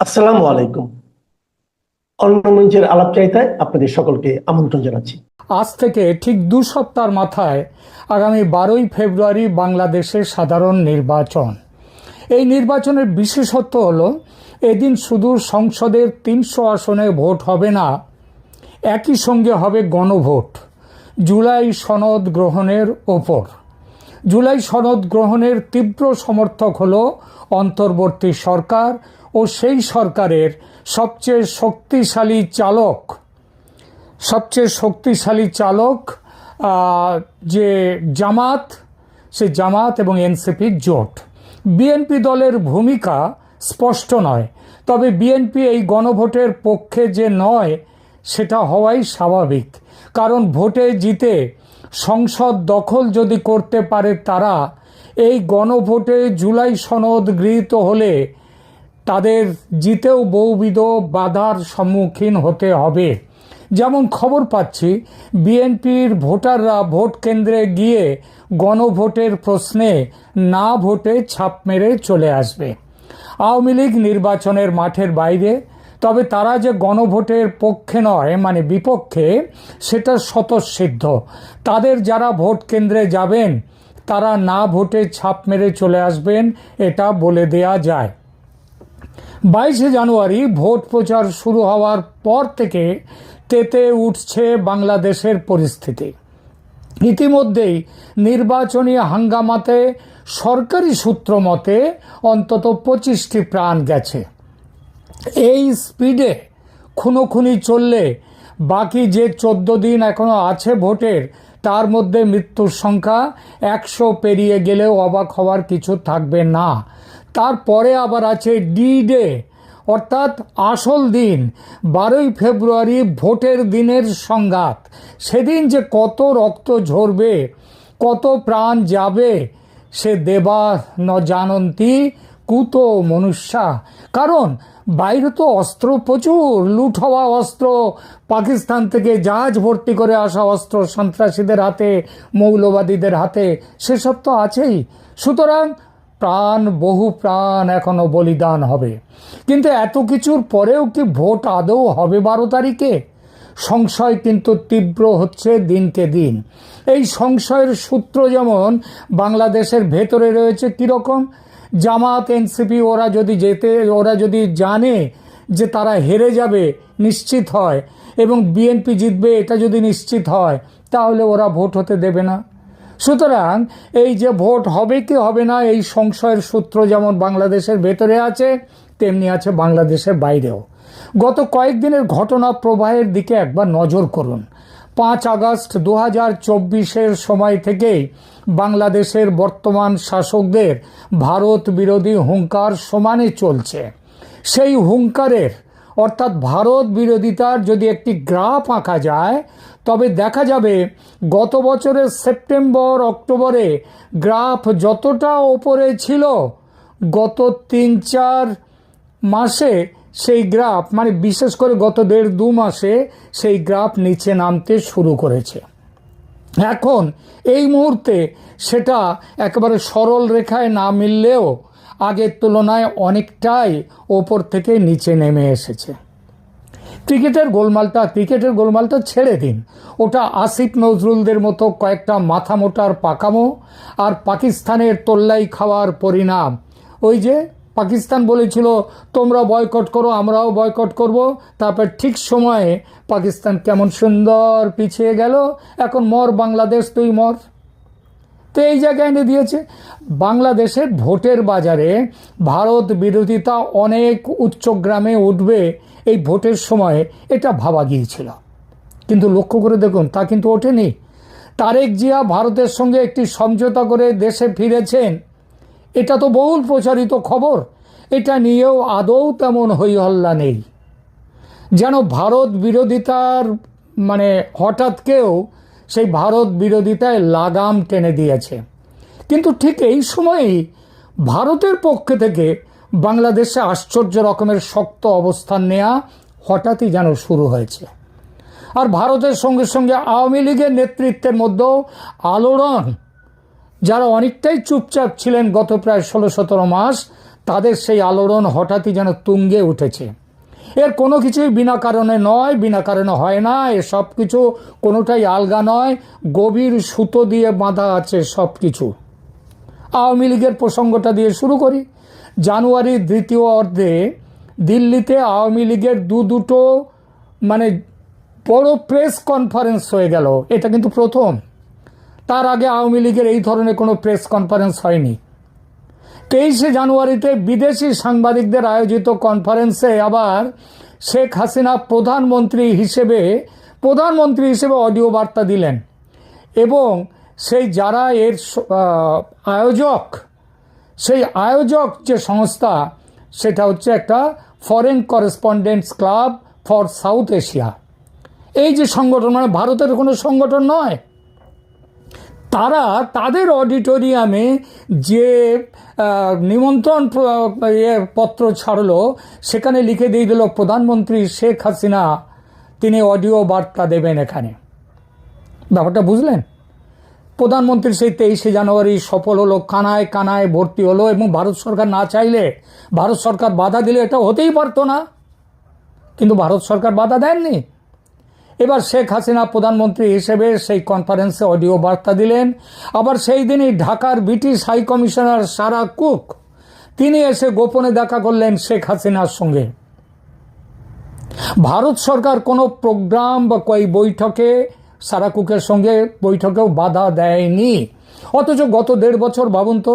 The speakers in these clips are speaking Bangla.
আসসালামু আলাইকুম। অন্য মঞ্চের আলাপচারিতায় আপনাদের সকলকে আমন্ত্রণ জানাচ্ছি। আজ থেকে ঠিক 2 সপ্তাহের মাথায় আগামী 12ই ফেব্রুয়ারি বাংলাদেশে সাধারণ নির্বাচন। এই নির্বাচনের বিশেষত্ব হলো এদিন শুধু সংসদের 300 আসনে ভোট হবে না, একই সঙ্গে হবে গণভোট জুলাই সনদ গ্রহণের ওপর। জুলাই সনদ গ্রহণের তীব্র সমর্থক হলো অন্তর্বর্তী সরকার ও সেই সরকারের সবচেয়ে শক্তিশালী চালক যে জামাত, সে জামাত এবং এনসিপির জোট। বিএনপি দলের ভূমিকা স্পষ্ট নয়, তবে বিএনপি এই গণভোটের পক্ষে যে নয় সেটা হওয়াই স্বাভাবিক, কারণ ভোটে জিতে সংসদ দখল যদি করতে পারে তারা, এই গণভোটে জুলাই সনদ গৃহীত হলে তাদের জিতেও বহুবিধ বাধার সম্মুখীন হতে হবে। যেমন খবর পাচ্ছি, বিএনপির ভোটাররা ভোট কেন্দ্রে গিয়ে গণভোটের প্রশ্নে না ভোটে ছাপ মেরে চলে আসবে। আওয়ামী লীগ নির্বাচনের মাঠের বাইরে, তবে তারা যে গণভোটের পক্ষে নয় মানে বিপক্ষে সেটা স্বতঃসিদ্ধ। তাদের যারা ভোট কেন্দ্রে যাবেন তারা না ভোটে ছাপ মেরে চলে আসবেন, এটা বলে দেয়া যায়। 22শে জানুয়ারি ভোট প্রচার শুরু হওয়ার পর থেকে তেতে উঠছে বাংলাদেশের পরিস্থিতি। ইতিমধ্যেই নির্বাচনী হাঙ্গামাতে সরকারি সূত্র মতে অন্তত 25টি প্রাণ গেছে। এই স্পিডে খুনোখুনি চললে বাকি যে 14 দিন এখনো আছে ভোটের, তার মধ্যে মৃত্যুর সংখ্যা 100 পেরিয়ে গেলেও অবাক হওয়ার কিছু থাকবে না। তারপরে আবার আছে ডি ডে, অর্থাৎ আসল দিন 12ই ফেব্রুয়ারি, ভোটের দিনের সংঘাত। সেদিন যে কত রক্ত ঝরবে, কত প্রাণ যাবে, সে দেবা ন জানন্তি কুতো মনুষ্যা। কারণ বাইরে তো অস্ত্র প্রচুর, লুট হওয়া অস্ত্র, পাকিস্তান থেকে জাহাজ ভর্তি করে আসা অস্ত্র সন্ত্রাসীদের হাতে, মৌলবাদীদের হাতে, সেসব তো আছেই। সুতরাং বহু প্রাণ এখনো বলিদান হবে। কিন্তু এত কিছুর পরেও কি ভোট আদৌ হবে 12 তারিখে? সংশয় কিন্তু তীব্র হচ্ছে দিনকে দিন। এই সংশয়ের সূত্র যেমন বাংলাদেশের ভেতরে রয়েছে কীরকম, জামাত এনসিপি ওরা যদি জানে যে তারা হেরে যাবে নিশ্চিত হয়, এবং বিএনপি জিতবে এটা যদি নিশ্চিত হয়, তাহলে ওরা ভোট হতে দেবে না। সুতরাং এই যে ভোট হবে কি হবে না, এই সংশয়ের সূত্র যেমন বাংলাদেশের ভেতরে আছে, তেমনি আছে বাংলাদেশের বাইরেও। গত কয়েকদিনের ঘটনা প্রবাহের দিকে একবার নজর করুন। 5 আগস্ট 2024-এর সময় থেকেই বাংলাদেশের বর্তমান শাসকদের ভারত বিরোধী হুঙ্কার সমানে চলছে। সেই হুঙ্কারের অর্থাৎ ভারত বিরোধিতার যদি একটি গ্রাফ আঁকা যায়, তবে দেখা যাবে গত বছরের সেপ্টেম্বর অক্টোবরে গ্রাফ যতটা ওপরে ছিল, গত 3-4 মাসে সেই গ্রাফ, মানে বিশেষ করে গত 1.5-2 মাসে সেই গ্রাফ নিচে নামতে শুরু করেছে। এখন এই মুহূর্তে সেটা একেবারে সরল রেখায় না মিললেও আগের তুলনায় অনেকটাই ওপর থেকে নিচে নেমে এসেছে। ক্রিকেটের গোলমালটা ছেড়ে দিন, ওটা আসিফ নজরুলদের মতো কয়েকটা মাথা মোটার পাকামো আর পাকিস্তানের তোল্লাই খাওয়ার পরিণাম। ওই যে পাকিস্তান বলেছিল তোমরা বয়কট করো, আমরাও বয়কট করব, তারপর ঠিক সময়ে পাকিস্তান কেমন সুন্দর পিছিয়ে গেল, এখন মর বাংলাদেশ, তুই মর। তো এই জায়গায় এনে দিয়েছে। বাংলাদেশের ভোটের বাজারে ভারত বিরোধিতা অনেক উচ্চগ্রামে উঠবে এই ভোটের সময়, এটা ভাবা গিয়েছিল, কিন্তু লক্ষ্য করে দেখুন তা কিন্তু ওঠেনি। তারেক জিয়া ভারতের সঙ্গে একটি সমঝোতা করে দেশে ফিরেছেন, এটা তো বহুল প্রচারিত খবর। এটা নিয়েও আদৌ তেমন হইহল্লা নেই, যেন ভারত বিরোধিতার মানে হঠাৎ কেউ সেই ভারত বিরোধিতায় লাগাম টেনে দিয়েছে। কিন্তু ঠিক এই সময়ই ভারতের পক্ষে থেকে বাংলাদেশে আশ্চর্য রকমের শক্ত অবস্থান নেওয়া হঠাৎই যেন শুরু হয়েছে। আর ভারতের সঙ্গে সঙ্গে আওয়ামী লীগের নেতৃত্বের মধ্যেও আলোড়ন। যারা অনেকটাই চুপচাপ ছিলেন গত প্রায় 16-17 মাস, তাদের সেই আলোড়ন হঠাৎই যেন তুঙ্গে উঠেছে। এর কোনো কিছুই বিনা কারণে নয়, বিনা কারণে হয় না। এসব কিছু কোনোটাই আলগা নয়, গভীর সুতো দিয়ে বাঁধা আছে সব কিছু। আওয়ামী লীগের প্রসঙ্গটা দিয়ে শুরু করি। জানুয়ারির দ্বিতীয় অর্ধে দিল্লিতে আওয়ামী লীগের দুটো মানে বড় প্রেস কনফারেন্স হয়ে গেল। এটা কিন্তু প্রথম। তার আগে আওয়ামী লীগের এই ধরনের কোনো প্রেস কনফারেন্স হয়নি। 23শে জানুয়ারিতে বিদেশি সাংবাদিকদের আয়োজিত কনফারেন্সে আবার শেখ হাসিনা প্রধানমন্ত্রী হিসেবে অডিও বার্তা দিলেন, এবং সেই যারা এর আয়োজক, সেই আয়োজক যে সংস্থা, সেটা হচ্ছে একটা foreign correspondents club for south Asia. এই যে সংগঠন, মানে ভারতের কোনো সংগঠন নয়, তারা তাদের অডিটোরিয়ামে যে নিমন্ত্রণ পত্র ছাড়লো, সেখানে লিখে দিয়ে দিল প্রধানমন্ত্রী শেখ হাসিনা তিনি অডিও বার্তা দেবেন এখানে। ব্যাপারটা বুঝলেন? প্রধানমন্ত্রী সেই 23শে জানুয়ারি সফল হলো, কানায় কানায় ভর্তি হলো, এবং ভারত সরকার না চাইলে, ভারত সরকার বাধা দিলে এটা হতেই পারতো না, কিন্তু ভারত সরকার বাধা দেননি। এবার শেখ হাসিনা প্রধানমন্ত্রী হিসেবে সেই কনফারেন্সে অডিও বার্তা দিলেন। আবার সেই দিনই ঢাকার British high commissioner Sarah Cook তিনি এসে গোপনে দেখা করলেন শেখ হাসিনার সঙ্গে। ভারত সরকার কোনো প্রোগ্রাম বা বৈঠকে সারা কুকের সঙ্গে বৈঠকেও বাধা দেয়নি। অথচ গত 1.5 বছর ভাবুন তো,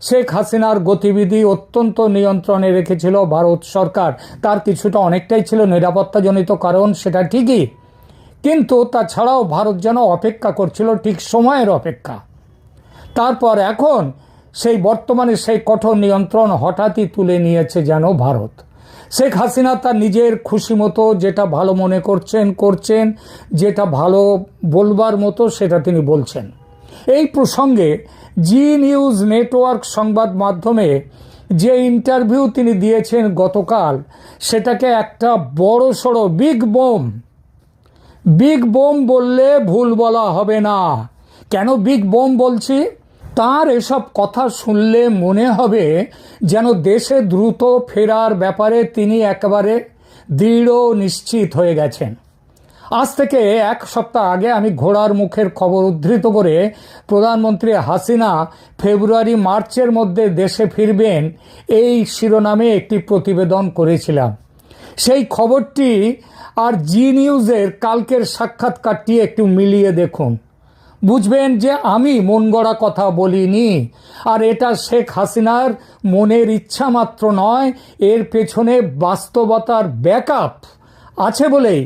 শেখ হাসিনার গতিবিধি অত্যন্ত নিয়ন্ত্রণে রেখেছিল ভারত সরকার। তার কিছুটা অনেকটাই ছিল নিরাপত্তাজনিত কারণ, সেটা ঠিকই, কিন্তু তাছাড়াও ভারত যেন অপেক্ষা করছিল, ঠিক সময়ের অপেক্ষা। তারপর এখন সেই বর্তমানে সেই কঠোর নিয়ন্ত্রণ হঠাৎই তুলে নিয়েছে যেন ভারত। শেখ হাসিনা তার নিজের খুশি মতো যেটা ভালো মনে করছেন, যেটা ভালো বলবার মতো সেটা তিনি বলছেন। এই প্রসঙ্গে জি নিউজ নেটওয়ার্ক সংবাদ মাধ্যমে যে ইন্টারভিউ তিনি দিয়েছেন গতকাল, সেটাকে একটা বড় সড়ো বিগ বোম বললে ভুল বলা হবে না। কেন বিগ বোম বলছি? তার এসব কথা শুনলে মনে হবে যেন দেশে দ্রুত ফেরার ব্যাপারে তিনি একেবারে দৃঢ় নিশ্চিত হয়ে গেছেন। আজ থেকে 1 সপ্তাহ আগে আমি ঘোড়ার মুখের খবর উদ্ধৃত করে প্রধানমন্ত্রী হাসিনা ফেব্রুয়ারি মার্চের মধ্যে দেশে ফিরবেন এই শিরোনামে একটি প্রতিবেদন করেছিলাম। সেই খবরটি আর জি নিউজের কালকের সাক্ষাৎকারটি একটু মিলিয়ে দেখুন, বুঝবেন যে আমি মন গড়া কথা বলিনি। আর এটা শেখ হাসিনার মনের ইচ্ছা মাত্র নয়, এর পেছনে বাস্তবতার ব্যাকআপ আছে বলেই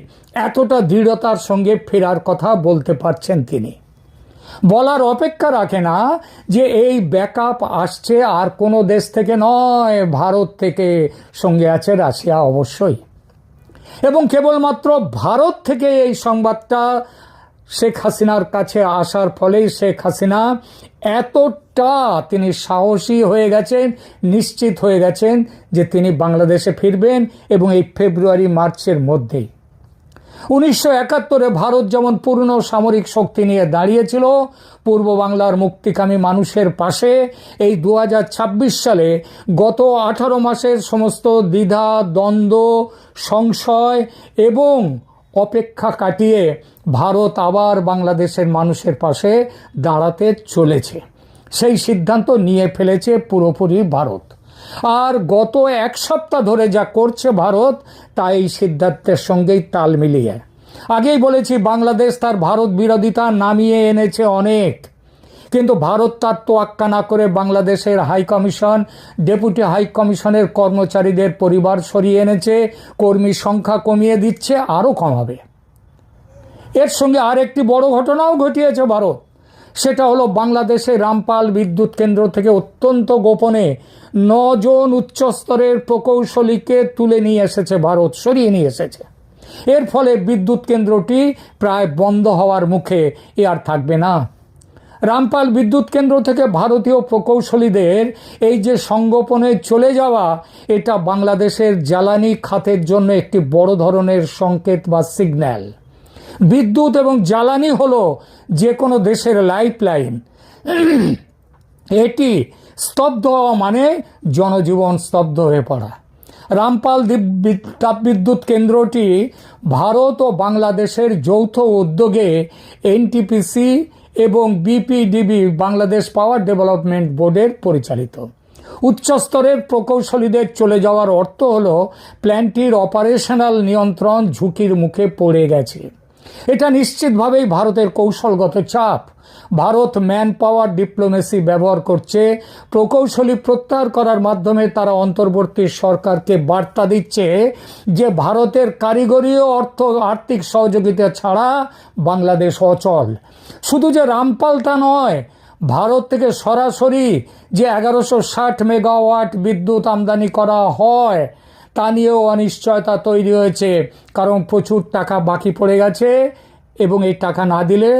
এতটা দৃঢ়তার সঙ্গে ফেরার কথা বলতে পারছেন তিনি। বলার অপেক্ষা রাখে না যে এই ব্যাকআপ আসছে আর কোনো দেশ থেকে নয়, ভারত থেকে, সঙ্গে আছে রাশিয়া অবশ্যই। এবং কেবলমাত্র ভারত থেকে এই সংবাদটা শেখ হাসিনার কাছে আসার ফলেই শেখ হাসিনা এতটা তিনি সাহসী হয়ে গেছেন, নিশ্চিত হয়ে গেছেন যে তিনি বাংলাদেশে ফিরবেন, এবং এই ফেব্রুয়ারি মার্চের মধ্যেই। 1971-এ ভারত যেমন পূর্ণ সামরিক শক্তি নিয়ে দাঁড়িয়েছিল পূর্ব বাংলার মুক্তিকামী মানুষের পাশে, এই 2026 সালে গত 18 মাসের সমস্ত দ্বিধা, দ্বন্দ্ব, সংশয় এবং অপেক্ষা কাটিয়ে ভারত আবার বাংলাদেশের মানুষের পাশে দাঁড়াতে চলেছে। সেই সিদ্ধান্ত নিয়ে ফেলেছে পুরোপুরি ভারত। আর গত 1 সপ্তাহ ধরে যা করছে ভারত, তা এই সিদ্ধান্তের সঙ্গেই তাল মিলিয়ে। আগেই বলেছি, বাংলাদেশ তার ভারত বিরোধিতা নামিয়ে এনেছে অনেক, কিন্তু ভারত তার তোয়াক্কা না করে বাংলাদেশের হাই কমিশন, ডেপুটি হাই কমিশনের কর্মচারীদের পরিবার সরিয়ে এনেছে, কর্মী সংখ্যা কমিয়ে দিচ্ছে, আরও কমাবে। এর সঙ্গে আরেকটি বড় ঘটনাও ঘটিয়েছে ভারত। সেটা হলো বাংলাদেশে রামপাল বিদ্যুৎ কেন্দ্র থেকে অত্যন্ত গোপনে 9 জন উচ্চস্তরের প্রকৌশলীকে তুলে নিয়ে এসেছে ভারত, সরিয়ে নিয়ে এসেছে। এর ফলে বিদ্যুৎ কেন্দ্রটি প্রায় বন্ধ হওয়ার মুখে, এ আর থাকবে না। রামপাল বিদ্যুৎ কেন্দ্র থেকে ভারতীয় প্রকৌশলীদের এই যে সংগোপনে চলে যাওয়া, এটা বাংলাদেশের জ্বালানি খাতের জন্য একটি বড় ধরনের সংকেত বা সিগন্যাল। বিদ্যুৎ এবং জ্বালানি হলো যে কোনো দেশের লাইফলাইন। এটি স্তব্ধ হওয়া মানে জনজীবন স্তব্ধ হয়ে পড়া। রামপাল তাপবিদ্যুৎ কেন্দ্রটি ভারত ও বাংলাদেশের যৌথ উদ্যোগে এনটিপিসি এবং বিপিডিবি বাংলাদেশ পাওয়ার ডেভেলপমেন্ট বোর্ডের পরিচালিত। উচ্চস্তরের প্রকৌশলীদের চলে যাওয়ার অর্থ হল প্ল্যান্টটির অপারেশনাল নিয়ন্ত্রণ ঝুঁকির মুখে পড়ে গেছে। এটা নিশ্চিতভাবেই ভারতের কৌশলগত চাপ। ভারত ম্যান পাওয়ার ডিপ্লোমেসি ব্যবহার করছে। প্রকৌশলী প্রত্যাহার করার মাধ্যমে তারা অন্তর্বর্তী সরকারকে বার্তা দিচ্ছে যে ভারতের কারিগরি ও আর্থিক সহযোগিতা ছাড়া বাংলাদেশ অচল। শুধু যে রামপাল তা নয়, ভারত থেকে সরাসরি যে 1160 মেগাওয়াট বিদ্যুৎ আমদানি করা হয় তা নিয়েও অনিশ্চয়তা তৈরি হয়েছে, কারণ প্রচুর টাকা বাকি পড়ে গেছে এবং এই টাকা না দিলে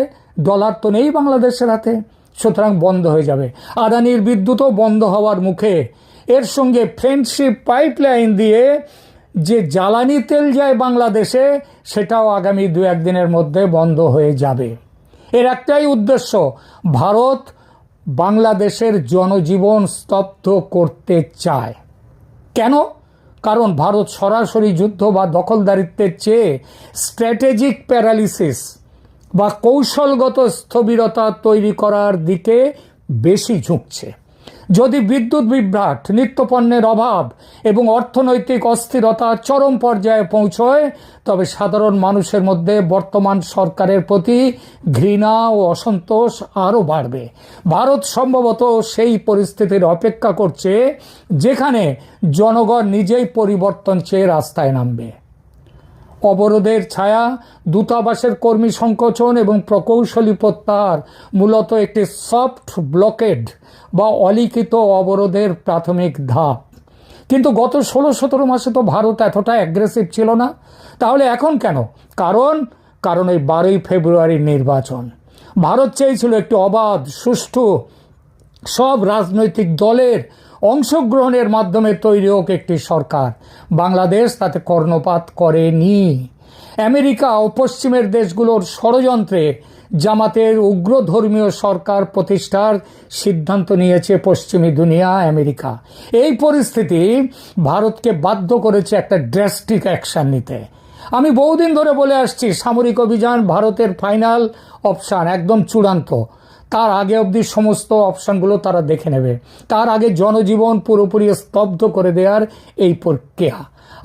ডলার তো নেই বাংলাদেশের হাতে, সুতরাং বন্ধ হয়ে যাবে। আদানির বিদ্যুৎও বন্ধ হওয়ার মুখে। এর সঙ্গে ফ্রেন্ডশিপ পাইপলাইন দিয়ে যে জ্বালানি তেল যায় বাংলাদেশে, সেটাও আগামী 2-1 দিনের মধ্যে বন্ধ হয়ে যাবে। এর একটাই উদ্দেশ্য, ভারত বাংলাদেশের জনজীবন স্তব্ধ করতে চায়। কেন? কারণ ভারত সরাসরি যুদ্ধ বা দখলদারিত্বের চেয়ে স্ট্র্যাটেজিক প্যারালিসিস বা কৌশলগত স্থবিরতা তৈরি করার দিকে বেশি ঝুঁকছে। যদি বিদ্যুৎ বিভ্রাট, নিত্যপণ্যের অভাব এবং অর্থনৈতিক অস্থিরতা চরম পর্যায়ে পৌঁছয়, তবে সাধারণ মানুষের মধ্যে বর্তমান সরকারের প্রতি ঘৃণা ও অসন্তোষ আরও বাড়বে। ভারত সম্ভবত সেই পরিস্থিতির অপেক্ষা করছে যেখানে জনগণ নিজেই পরিবর্তন চেয়ে রাস্তায় নামবে। অবরোধের ছায়া, দূতাবাসের কর্মী সংকোচন এবং প্রকৌশলী প্রত্যাহার মূলত একটি সফট ব্লকেড বা অলিখিত অবরোধের প্রাথমিক ধাপ। কিন্তু গত 16-17 মাসে তো ভারত এতটা অ্যাগ্রেসিভ ছিল না। তাহলে এখন কেন? কারণ এই 12ই ফেব্রুয়ারির নির্বাচন। ভারত চেয়েছিল একটি অবাধ, সুষ্ঠু, সব রাজনৈতিক দলের অংশগ্রহণের মাধ্যমে তৈরি হোক একটি সরকার। বাংলাদেশ তাতে কর্ণপাত করেনি। আমেরিকা ও পশ্চিমের দেশগুলোর ষড়যন্ত্রে জামাতের উগ্র ধর্মীয় সরকার প্রতিষ্ঠার সিদ্ধান্ত নিয়েছে পশ্চিমী দুনিয়া, আমেরিকা। এই পরিস্থিতি ভারতকে বাধ্য করেছে একটা ড্রাস্টিক অ্যাকশন নিতে। আমি বহুদিন ধরে বলে আসছি, সামরিক অভিযান ভারতের ফাইনাল অপশান, একদম চূড়ান্ত। তার আগে অবধি সমস্ত অপশানগুলো তারা দেখে নেবে। তার আগে জনজীবন পুরোপুরি স্তব্ধ করে দেওয়ার এই প্রক্রিয়া,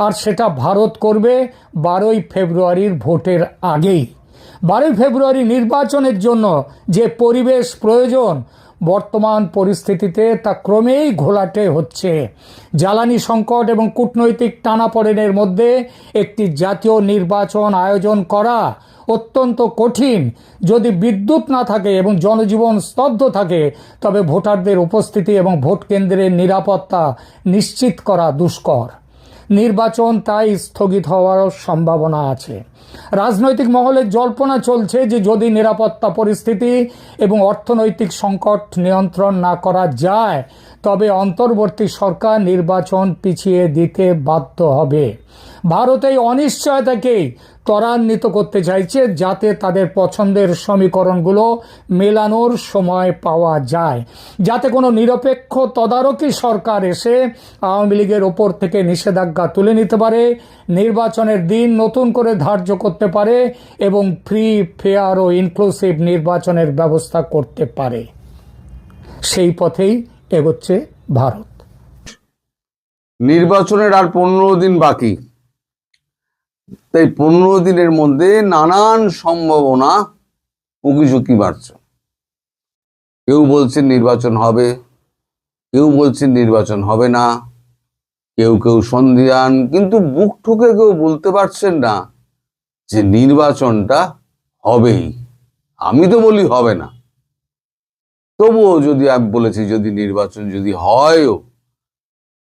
আর সেটা ভারত করবে 12ই ফেব্রুয়ারির ভোটের আগেই। 12ই ফেব্রুয়ারি নির্বাচনের জন্য যে পরিবেশ প্রয়োজন, বর্তমান পরিস্থিতিতে তা ক্রমেই ঘোলাটে হচ্ছে। জ্বালানি সংকট এবং কূটনৈতিক টানাপোড়েনের মধ্যে একটি জাতীয় নির্বাচন আয়োজন করা অত্যন্ত কঠিন। যদি বিদ্যুৎ না থাকে এবং জনজীবন স্তব্ধ থাকে, তবে ভোটারদের উপস্থিতি এবং ভোট কেন্দ্রের নিরাপত্তা নিশ্চিত করা দুষ্কর। নির্বাচন তাই স্থগিত হওয়ার সম্ভাবনা আছে। রাজনৈতিক মহলে জল্পনা চলছে যে যদি নিরাপত্তা পরিস্থিতি এবং অর্থনৈতিক সংকট নিয়ন্ত্রণ না করা যায়, তবে অন্তর্বর্তী সরকার নির্বাচন পিছিয়ে দিতে বাধ্য হবে। ভারত এই অনিশ্চয়তাকেই ত্বরান্বিত করতে চাইছে, যাতে তাদের পছন্দের সমীকরণগুলো মেলানোর সময় পাওয়া যায়, যাতে কোনো নিরপেক্ষ তদারকি সরকার এসে আওয়ামী লীগের ওপর থেকে নিষেধাজ্ঞা তুলে নিতে পারে, নির্বাচনের দিন নতুন করে ধার্য করতে পারে এবং ফ্রি, ফেয়ার ও ইনক্লুসিভ নির্বাচনের ব্যবস্থা করতে পারে। সেই পথেই এগোচ্ছে ভারত। নির্বাচনের আর 15 দিন বাকি। তাই 15 দিনের মধ্যে নানান সম্ভাবনা উকিঝুঁকি বাড়ছে। কেউ বলছেন নির্বাচন হবে, কেউ বলছেন নির্বাচন হবে না, কেউ কেউ সন্দিহান, কিন্তু বুক ঠুকে কেউ বলতে পারছেন না যে নির্বাচনটা হবেই। আমি তো বলি হবে না, তবুও যদি আমি বলেছি যদি নির্বাচন যদি হয়ও,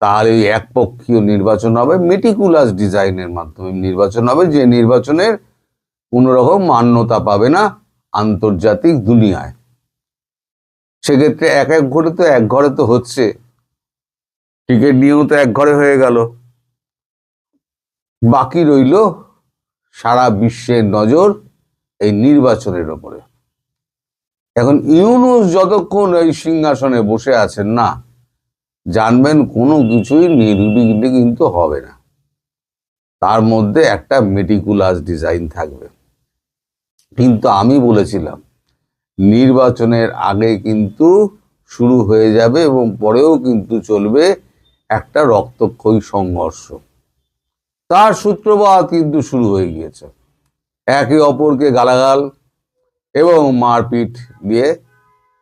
তাহলে ওই একপক্ষীয় নির্বাচন হবে, মেটিকুলাস ডিজাইনের মাধ্যমে নির্বাচন হবে, যে নির্বাচনের কোনো রকম মান্যতা পাবে না আন্তর্জাতিক দুনিয়ায়। সেক্ষেত্রে এক ঘরে তো হচ্ছে, টিকিট নিয়েও তো এক ঘরে হয়ে গেল। বাকি রইল সারা বিশ্বের নজর এই নির্বাচনের ওপরে। এখন ইউনূস যতক্ষণ এই সিংহাসনে বসে আছেন না, জানবেন কোনো কিছুই নির্বিঘ্নে কিন্তু হবে না, তার মধ্যে একটা মেটিকুলাস ডিজাইন থাকবে। কিন্তু আমি বলেছিলাম নির্বাচনের আগে কিন্তু শুরু হয়ে যাবে এবং পরেও কিন্তু চলবে একটা রক্তক্ষয়ী সংঘর্ষ। তার সূত্রপাত কিন্তু শুরু হয়ে গিয়েছে, একে অপরকে গালাগাল এবং মারপিট দিয়ে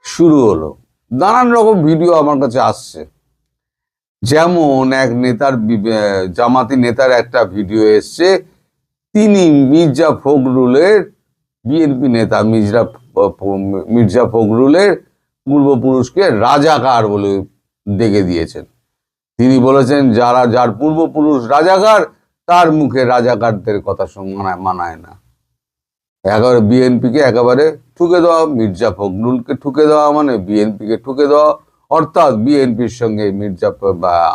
শুরু হলো। নানান রকম ভিডিও আমার কাছে আসছে, যেমন এক নেতার জামাতি নেতার একটা ভিডিও এসছে, তিনি মির্জা ফখরুলের বিএনপি নেতা মির্জা ফখরুলের পূর্বপুরুষকে রাজাকার বলে ডেকে দিয়েছেন। তিনি বলেছেন যার পূর্বপুরুষ রাজাকার তার মুখে রাজাকারদের কথা মানায় না। একেবারে বিএনপিকে একেবারে ঠুকে দেওয়া, মির্জা ফখরুলকে ঠুকে দেওয়া মানে বিএনপিকে ঠুকে দেওয়া, অর্থাৎ বিএনপির সঙ্গে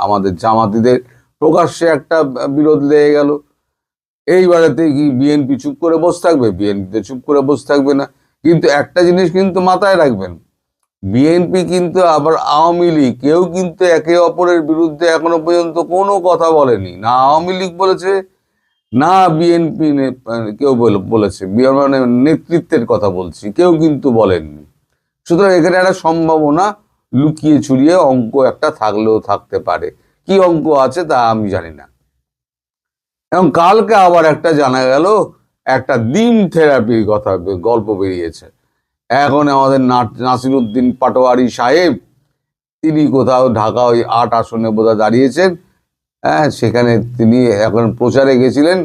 আমাদের জামাতিদের প্রকাশ্যে একটা বিরোধ লেগে গেল। এইবারেতে কি বিএনপি চুপ করে বসে থাকবে? বিএনপিতে চুপ করে বসে থাকবে না। কিন্তু একটা জিনিস কিন্তু মাথায় রাখবেন, বিএনপি কিন্তু আবার আওয়ামী লীগ কেউ কিন্তু একে অপরের বিরুদ্ধে এখনো পর্যন্ত কোনো কথা বলেনি, না আওয়ামী লীগ বলেছে না বিএনপি কেউ বলেছে, মানে নেতৃত্বের কথা বলছি, কেউ কিন্তু বলেননি। সুতরাং এখানে একটা সম্ভাবনা লুকিয়ে চুরিয়ে অঙ্ক একটা থাকলেও থাকতে পারে, কি অঙ্ক আছে তা আমি জানি না। এবং কালকে আবার একটা জানা গেল একটা ডিম থেরাপির কথা গল্প বেরিয়েছে। এখন আমাদের নাসিরুদ্দিন পাটোয়ারি সাহেব, তিনি কোথাও ঢাকা ওই 8 আসনে বোধহয় দাঁড়িয়েছেন, হ্যাঁ, সেখানে তিনি এখন প্রচারে গেছিলেন।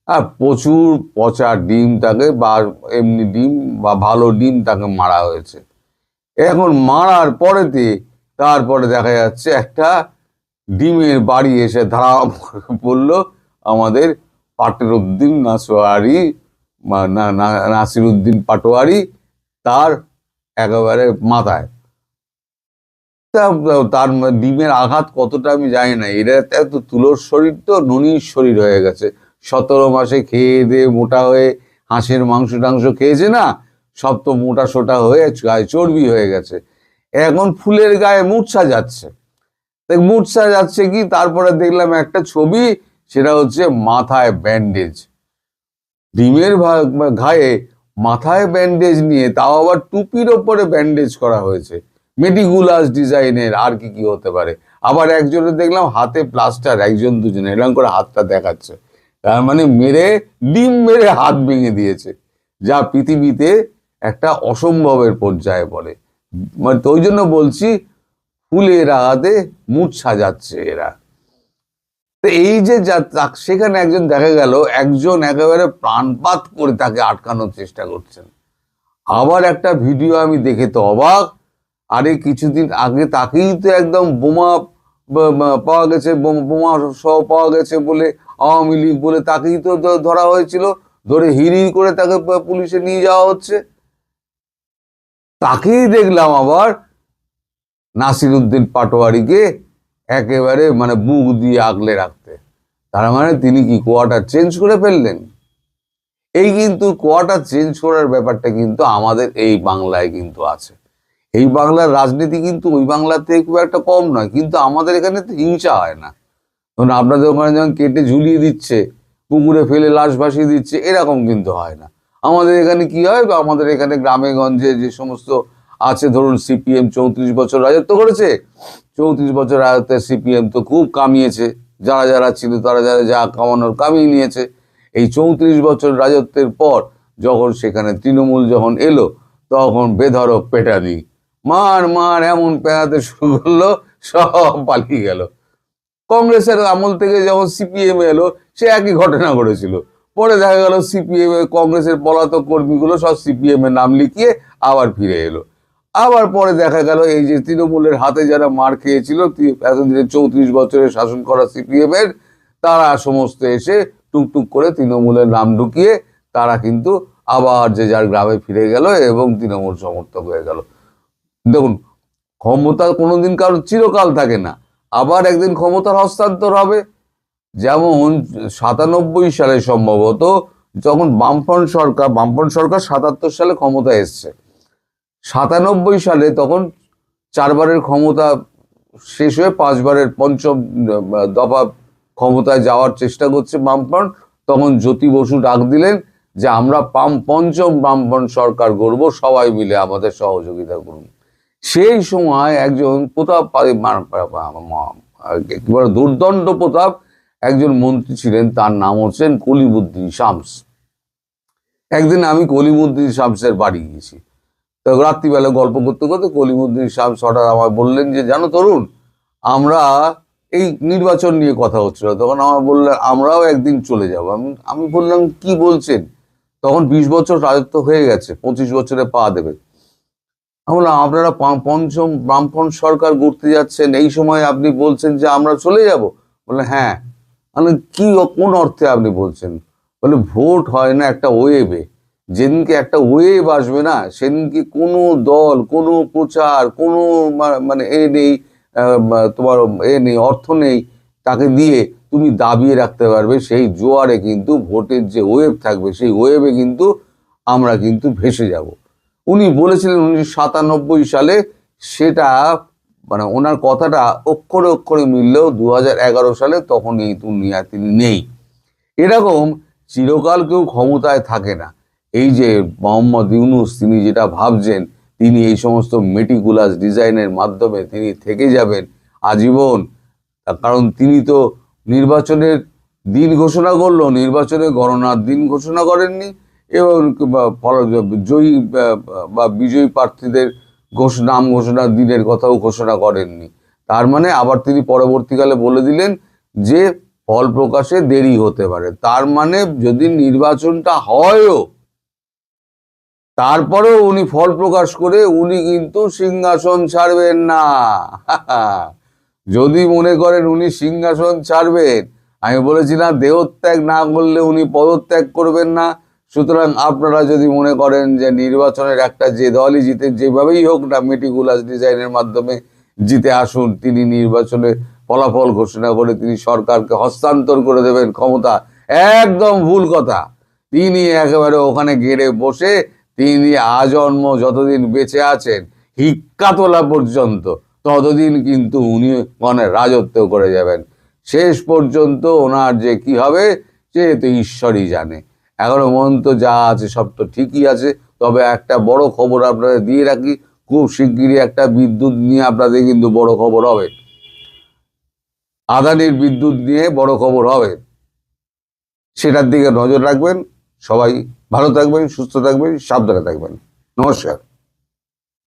আর প্রচুর পচা ডিম তাকে বা এমনি ডিম বা ভালো ডিম তাকে মারা হয়েছে। এখন মারার তারপরে দেখা যাচ্ছে একটা ডিমের বাড়ি এসে ধারা পড়লো আমাদের নাসিরুদ্দিন পাটোয়ারি তার একেবারে মাথায়। তার ডিমের আঘাত কতটা আমি জানি না, এটা এত তুলোর শরীর তো নুনির শরীর হয়ে গেছে। 17 মাসে খেয়ে দিয়ে মোটা হয়ে হাঁসের মাংস টাংস খেয়েছে না, সব তো মোটা সোটা হয়ে গায়ে চর্বি হয়ে গেছে। এখন ফুলের গায়ে মূর্ছা যাচ্ছে। মূর্ছা যাচ্ছে কি, তারপরে দেখলাম একটা ছবি, সেটা হচ্ছে মাথায় ব্যান্ডেজ, ডিমের গায়ে মাথায় ব্যান্ডেজ নিয়ে, তাও আবার টুপির ওপরে ব্যান্ডেজ করা হয়েছে মেটিকুলাস ডিজাইনের। আর কি হতে পারে? আবার একজনের দেখলাম হাতে প্লাস্টার, একজন দুজন এরকম করে হাতটা দেখাচ্ছে, তার মানে ডিম মেরে হাত ভেঙে দিয়েছে, যা পৃথিবীতে একটা অসম্ভবের পর্যায়ে পড়ে। মানে ওই জন্য বলছি ফুলের আঘাতে মূর্ছা যাচ্ছে এরা। তো এই যে সেখানে একজন দেখা গেল, একজন একেবারে প্রাণপাত করে তাকে আটকানোর চেষ্টা করছেন। আবার একটা ভিডিও আমি দেখে তো অবাক, আরে কিছুদিন আগে তাকেই তো একদম বোমা পাওয়া গেছে, বোমা সহ পাওয়া গেছে বলে আওয়ামী লীগ বলে তাকেই তো ধরা হয়েছিল, ধরে হিড়ি করে তাকে পুলিশে নিয়ে যাওয়া হচ্ছে। তাকেই দেখলাম আবার নাসিরুদ্দিন পাটোয়ারিকে একেবারে মানে বুক দিয়ে আগলে রাখতে। তার মানে তিনি কি কোয়ার্টার চেঞ্জ করে ফেললেন? এই কিন্তু কোয়ার্টার চেঞ্জ করার ব্যাপারটা কিন্তু আমাদের এই বাংলায় কিন্তু আছে। এই বাংলার রাজনীতি কিন্তু ওই বাংলার থেকে খুব একটা কম নয়, কিন্তু আমাদের এখানে তো হিংসা হয় না। ধরুন আপনাদের ওখানে যেমন কেটে ঝুলিয়ে দিচ্ছে, পুকুরে ফেলে লাশ ভাসিয়ে দিচ্ছে, এরকম কিন্তু হয় না। আমাদের এখানে কি হয়, আমাদের এখানে গ্রামে গঞ্জে যে সমস্ত আছে, ধরুন সিপিএম 34 বছর রাজত্ব করেছে, 34 বছর রাজত্বে সিপিএম তো খুব কামিয়েছে, যারা ছিল তারা যা কামানোর কামিয়ে নিয়েছে। এই 34 বছর রাজত্বের পর যখন সেখানে তৃণমূল যখন এলো, তখন বেধড়ক পেটানি মার এমন পেটাতে শুরু করলো, সব পালিয়ে গেল। কংগ্রেসের আমল থেকে যখন সিপিএম এলো, সে একই ঘটনা ঘটেছিল। পরে দেখা গেল সিপিএম কংগ্রেসের পলাতক কর্মীগুলো সব সিপিএম এর নাম লিখিয়ে আবার ফিরে এলো। আবার পরে দেখা গেল এই যে তৃণমূলের হাতে যারা মার খেয়েছিল এতদিনে 34 বছরের শাসন করা সিপিএম এর, তারা সমস্ত এসে টুকটুক করে তৃণমূলের নাম ঢুকিয়ে তারা কিন্তু আবার যে যার গ্রামে ফিরে গেল এবং তৃণমূল সমর্থক হয়ে গেল। দেখুন, ক্ষমতা কোনোদিন কারো চিরকাল থাকে না, আবার একদিন ক্ষমতার হস্তান্তর হবে। যেমন 97 সালে সম্ভবত যখন বামফ্রন্ট সরকার 77 সালে ক্ষমতা এসছে, 97 সালে তখন 4বারের ক্ষমতা শেষ হয়ে 5বারের পঞ্চম দফা ক্ষমতায় যাওয়ার চেষ্টা করছে বামফ্রন্ট, তখন জ্যোতি বসু ডাক দিলেন যে আমরা পঞ্চম বামফ্রন্ট সরকার গড়ব, সবাই মিলে আমাদের সহযোগিতা করুন। সেই সময় একজন প্রতাপ একেবারে দুর্দণ্ড প্রতাপ একজন মন্ত্রী ছিলেন, তার নাম হচ্ছেন কলিমুদ্দিন শামস। একদিন আমি কলিমুদ্দিন শামসের বাড়ি গিয়েছি, তো রাত্রিবেলা গল্প করতে করতে কলিমুদ্দিন শামস হঠাৎ আমায় বললেন যে জানো তরুণ, আমরা এই নির্বাচন নিয়ে কথা হচ্ছিল, তখন আমার বললেন আমরাও একদিন চলে যাব। আমি বললাম কি বলছেন? তখন 20 বছর রাজত্ব হয়ে গেছে, 25 বছরে পা দেবে। আমি বললাম আপনারা পঞ্চম বামফ্রন্ট সরকার গড়তে যাচ্ছেন, এই সময় আপনি বলছেন যে আমরা চলে যাব? বললেন হ্যাঁ। আমি কি কোন অর্থে আপনি বলছেন? বলে ভোট হয় না একটা ওয়েবে, যেদিনকে একটা ওয়েব আসবে না সেদিনকে কোনো দল, কোনো প্রচার, কোনো মানে এ নেই, তোমার এ নেই, অর্থ নেই, তাকে দিয়ে তুমি দাবিয়ে রাখতে পারবে সেই জোয়ারে কিন্তু ভোটের যে ওয়েব থাকবে সেই ওয়েবে কিন্তু আমরা কিন্তু ভেসে যাব। উনি বলেছিলেন 1997 সালে, সেটা মানে ওনার কথাটা অক্ষরে অক্ষরে মিললেও 2011 সালে তখন এই দুনিয়া তিনি নেই। এরকম চিরকাল কেউ ক্ষমতায় থাকে না। এই যে মোহাম্মদ ইউনূস, তিনি যেটা ভাবছেন, তিনি এই সমস্ত মেটিকুলাস ডিজাইনের মাধ্যমে তিনি থেকে যাবেন আজীবন, তার কারণ তিনি তো নির্বাচনের দিন ঘোষণা করলো, নির্বাচনে গণনার দিন ঘোষণা করেননি, এবং জয়ী বা বিজয়ী প্রার্থীদের নাম ঘোষণার দিনের কথাও ঘোষণা করেননি। তার মানে আবার তিনি পরবর্তীকালে বলে দিলেন যে ফল প্রকাশে দেরি হতে পারে। তার মানে যদি নির্বাচনটা হয়ও, তারপরেও উনি ফল প্রকাশ করে উনি কিন্তু সিংহাসন ছাড়বেন না। যদি মনে করেন উনি সিংহাসন ছাড়বেন, আমি বলেছি না দেহত্যাগ না করলে উনি পদত্যাগ করবেন না। সুতরাং আপনারা যদি মনে করেন যে নির্বাচনের একটা যে দলই জিতে, যেভাবেই হোক না মেটিকুলাস ডিজাইনের মাধ্যমে জিতে আসুন, তিনি নির্বাচনে ফলাফল ঘোষণা করে তিনি সরকারকে হস্তান্তর করে দেবেন ক্ষমতা, একদম ভুল কথা। তিনি একেবারে ওখানে গেড়ে বসে তিনি আজন্ম যতদিন বেঁচে আছেন, হিক্কা তোলা পর্যন্ত, ততদিন কিন্তু উনি মানে রাজত্ব করে যাবেন। শেষ পর্যন্ত ওনার যে কি হবে সে তো ঈশ্বরই জানে। এখনো পর্যন্ত যা আছে সব তো ঠিকই আছে। তবে একটা বড় খবর আপনাদের দিয়ে রাখি, খুব শিগগিরই একটা বিদ্যুৎ নিয়ে আপনাদের কিন্তু বড় খবর হবে, আদানির বিদ্যুৎ নিয়ে বড় খবর হবে, সেটার দিকে নজর রাখবেন। সবাই ভালো থাকবেন, সুস্থ থাকবেন, সাবধানে থাকবেন। নমস্কার।